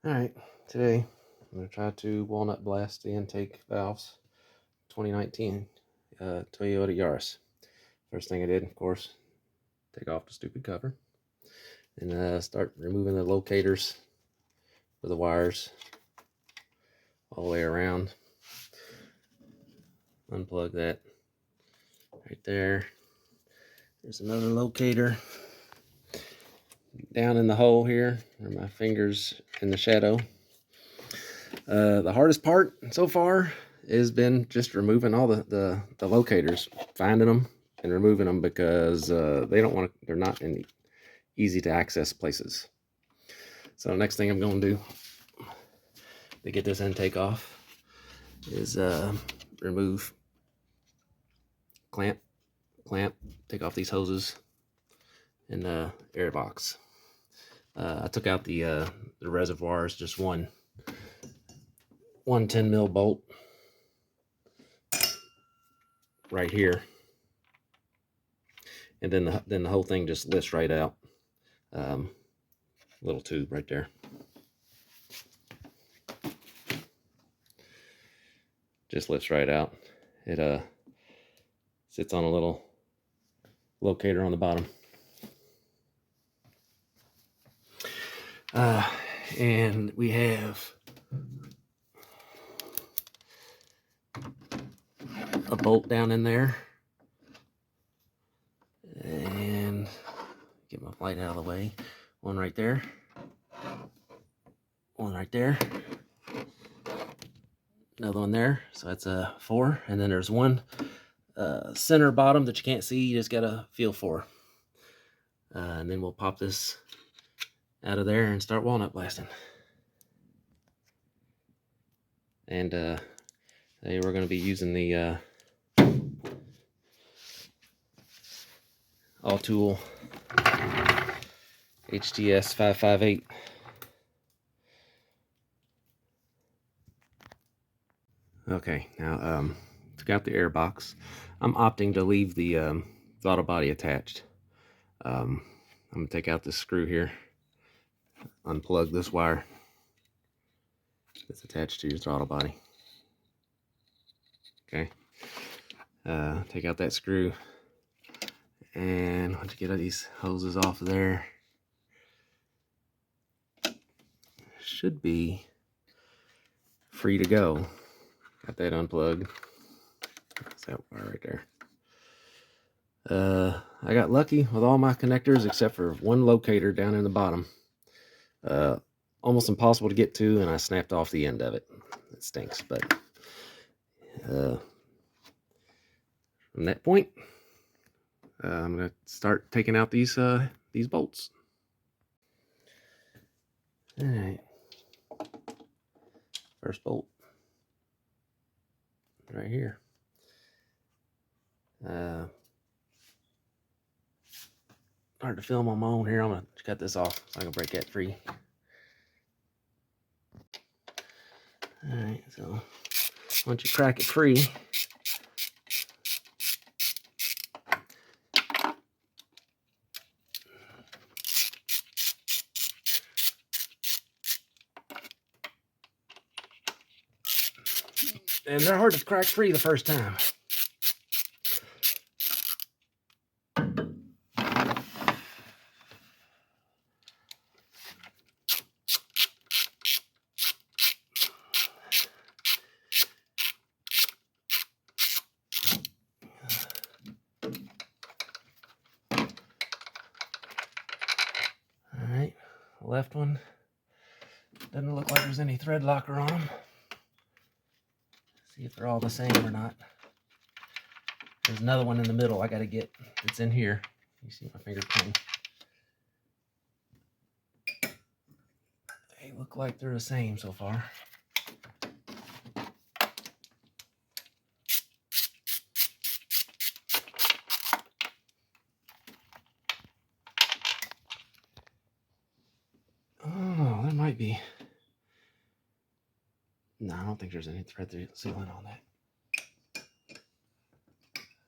Alright, today I'm going to try to walnut blast the intake valves 2019 Toyota Yaris. First thing I did, of course, take off the stupid cover and start removing the locators for the wires all the way around. Unplug that right there. There's another locator down in the hole here where my fingers in the shadow. The hardest part so far has been just removing all the locators, finding them and removing them because they're not in easy to access places. So next thing I'm going to do to get this intake off is remove, clamp, take off these hoses and the air box. I took out the reservoirs, just one 10 mil bolt right here, and then the whole thing just lifts right out. Little tube right there. Just lifts right out. It sits on a little locator on the bottom. And we have a bolt down in there. And get my light out of the way. One right there. One right there. Another one there. So that's a 4. And then there's one center bottom that you can't see. You just gotta feel for. And then we'll pop this out of there and start walnut blasting. And today we're going to be using the Autool HTS558. Okay, now took out the air box. I'm opting to leave the throttle body attached. I'm going to take out this screw here, unplug this wire that's attached to your throttle body. Okay, take out that screw, and once you get these hoses off of there, should be free to go. Got that unplugged. That's that wire right there. I got lucky with all my connectors except for one locator down in the bottom. Almost impossible to get to, and I snapped off the end of it. It stinks, but from that point, I'm gonna start taking out these bolts. All right, first bolt right here. Hard to film on my own here. I'm gonna cut this off so I can break that free. All right, so once you crack it free, and they're hard to crack free the first time. All right, the left one doesn't look like there's any thread locker on them. See if they're all the same or not. There's another one in the middle I gotta get. It's in here. You see my finger pointing. They look like they're the same so far. Oh, there might be. No, I don't think there's any thread sealant on that.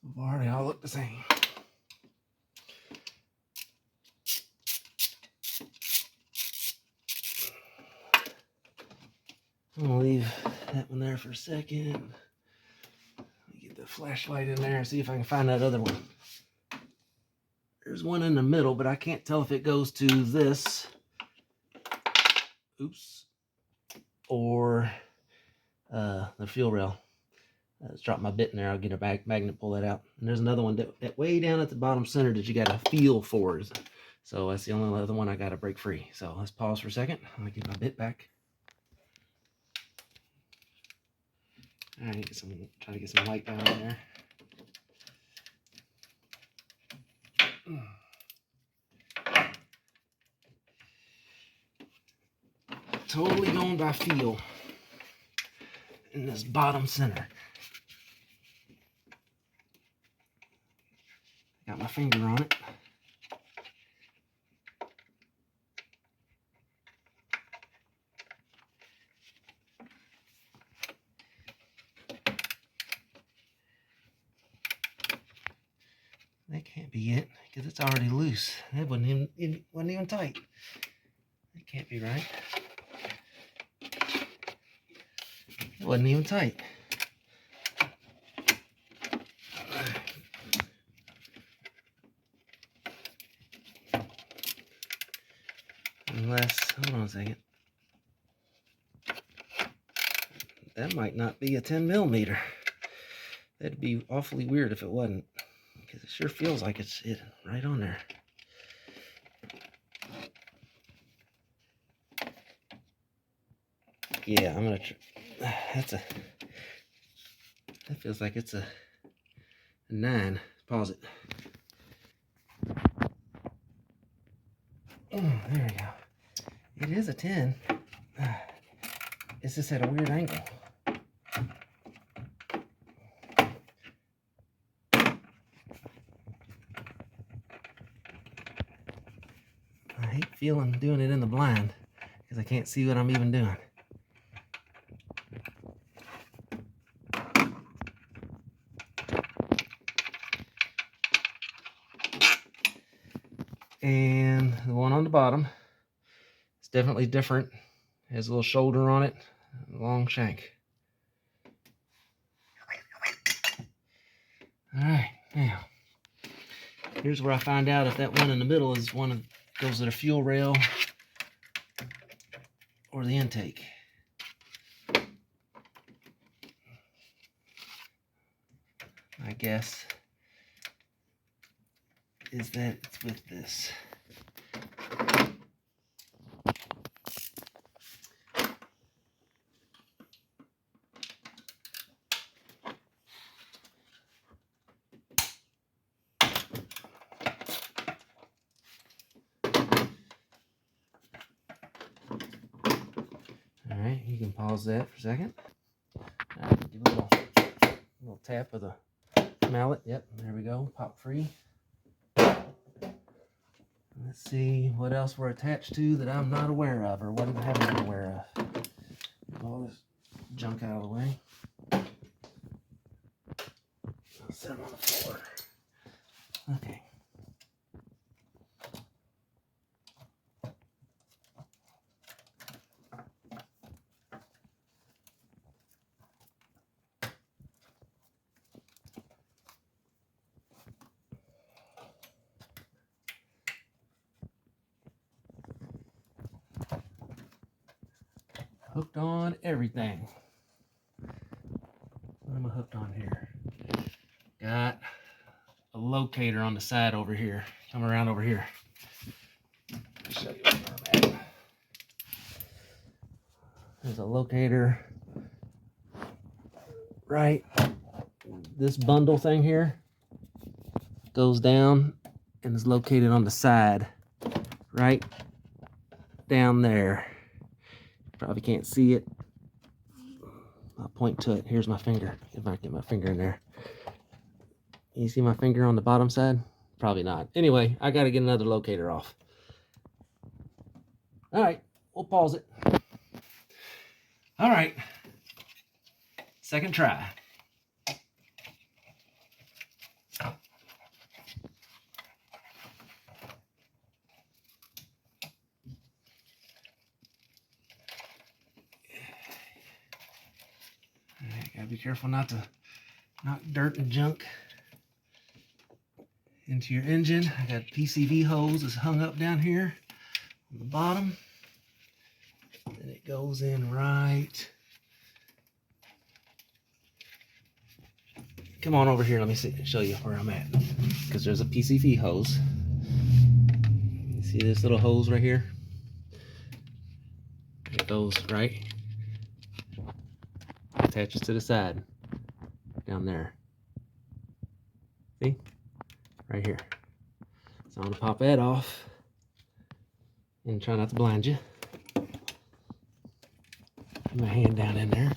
So far, they all look the same. I'm gonna leave that one there for a second. Let me get the flashlight in there and see if I can find that other one. There's one in the middle, but I can't tell if it goes to this. Oops. Or the fuel rail. Let's drop my bit in there. I'll get a magnet, pull that out. And there's another one that way down at the bottom center that you got to feel for. So that's the only other one I got to break free. So let's pause for a second. I'm gonna get my bit back. All right, try to get some light down in there. Totally going by feel in this bottom center. Got my finger on it. That can't be it because it's already loose. That wasn't even tight. That can't be right. It wasn't even tight. Unless, hold on a second. That might not be a 10 millimeter. That'd be awfully weird if it wasn't, because it sure feels like it's right on there. Yeah, I'm gonna. That feels like it's a 9. Pause it. Oh, there we go. It is a 10. It's just at a weird angle. I hate doing it in the blind because I can't see what I'm even doing. And the one on the bottom, it's definitely different. It has a little shoulder on it, a long shank. All right, now here's where I find out if that one in the middle is one that goes to the fuel rail or the intake. My guess is that it's with this. All right, you can pause that for a second. Give a little tap of the mallet. Yep, there we go. Pop free. Let's see what else we're attached to that I'm not aware of or haven't been aware of. Get all this junk out of the way. I'll set them on the floor. Okay. Hooked on everything. What am I hooked on here? Got a locator on the side over here. Come around over here. I'll show you where I'm at. There's a locator right. This bundle thing here goes down and is located on the side right down there. Probably can't see it. I'll point to it. Here's my finger. If I get my finger in there. Can you see my finger on the bottom side? Probably not. Anyway, I got to get another locator off. All right, we'll pause it. All right, second try. Gotta be careful not to knock dirt and junk into your engine. I got PCV hose that's hung up down here on the bottom. And it goes in right. Come on over here, let me show you where I'm at. Because there's a PCV hose. You see this little hose right here? It goes right, attaches to the side down there. See? Right here. So I'm gonna pop that off and try not to blind you. Put my hand down in there.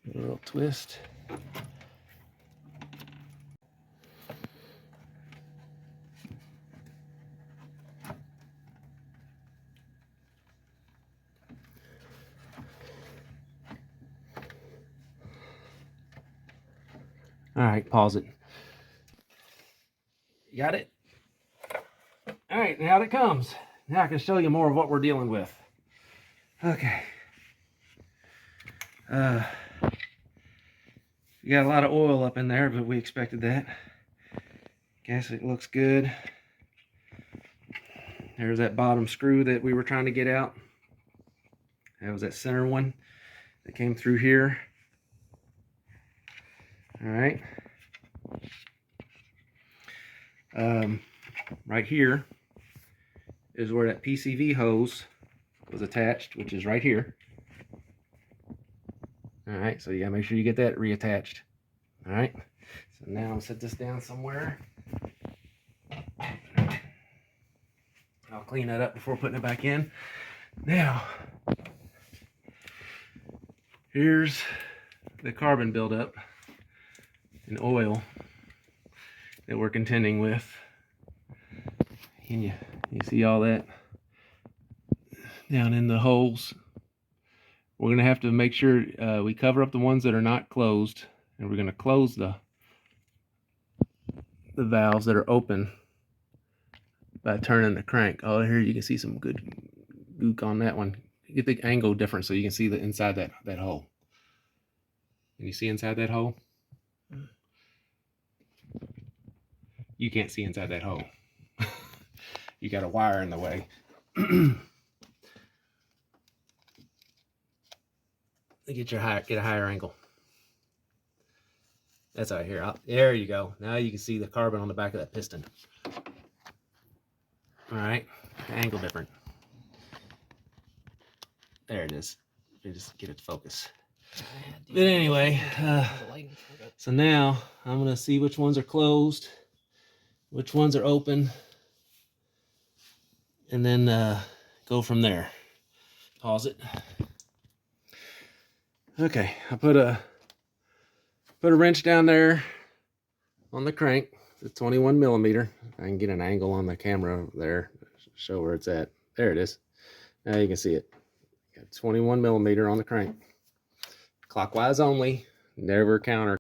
Give it a little twist. All right, pause it. You got it? All right, now it comes. Now I can show you more of what we're dealing with. Okay. You got a lot of oil up in there, but we expected that. Guess it looks good. There's that bottom screw that we were trying to get out. That was that center one that came through here. All right. Right here is where that PCV hose was attached, which is right here. All right, so you gotta make sure you get that reattached. All right, so now I'm gonna set this down somewhere. I'll clean that up before putting it back in. Now, here's the carbon buildup and oil that we're contending with. And you see all that down in the holes. We're gonna have to make sure we cover up the ones that are not closed, and we're gonna close the valves that are open by turning the crank. Oh, here you can see some good gook on that one. Get the angle different so you can see the inside that hole. Can you see inside that hole? You can't see inside that hole. You got a wire in the way. Get a higher angle. That's right here. There you go. Now you can see the carbon on the back of that piston. All right, the angle different. There it is. Let me just get it to focus. But anyway, so now I'm gonna see which ones are closed, which ones are open, and then go from there. Pause it. Okay, I put a wrench down there on the crank. It's a 21 millimeter. I can get an angle on the camera there, show where it's at. There it is. Now you can see it. Got 21 millimeter on the crank. Clockwise only, never counter.